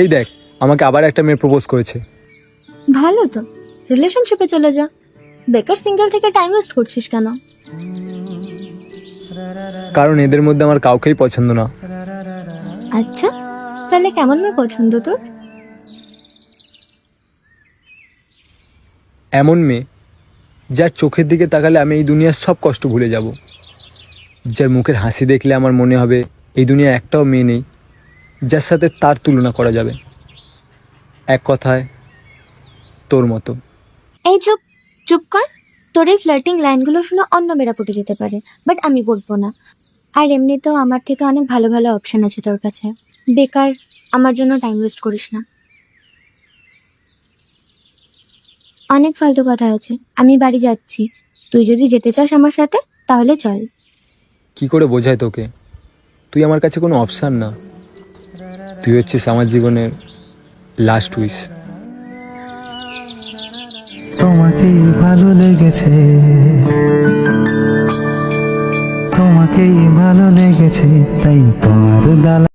এই দেখ, আমাকে আবার একটা মেয়ে প্রপোজ করেছে। ভালো তো, রিলেশনশিপে চলে যা। বেকার সিঙ্গেল থেকে টাইম ওয়েস্ট করছিস কেন? কারণ এদের মধ্যে আমার কাউকেই পছন্দ না। আচ্ছা, তাহলে কেমন মেয়ে পছন্দ তোর? এমন মেয়ে যার চোখের দিকে তাকালে আমি এই দুনিয়ার সব কষ্ট ভুলে যাব, যার মুখের হাসি দেখলে আমার মনে হবে এই দুনিয়ায় একটাও মেয়ে নেই যার সাথে তার তুলনা করা যাবে। এক কথায় তোর মতো। এই চুপ, চুপ কর। তোর এই ফ্লার্টিং লাইনগুলো শুনে অন্য মেয়েরা পটে যেতে পারে, বাট আমি বলবো না। আর এমনিতেও আমার থেকে অনেক ভালো ভালো অপশন আছে তোর কাছে। বেকার আমার জন্য টাইম ওয়েস্ট করিস না। অনেক ফালতু কথা আছে, আমি বাড়ি যাচ্ছি। তুই যদি যেতে চাস আমার সাথে তাহলে চল। কি করে বোঝায় তোকে? তুই আমার কাছে কোনো অপশান না, তুই হচ্ছিস আমার জীবনের লাস্ট উইশ। তোমাকেই ভালো লেগেছে, তোমাকেই ভালো লেগেছে, তাই তোমার দালা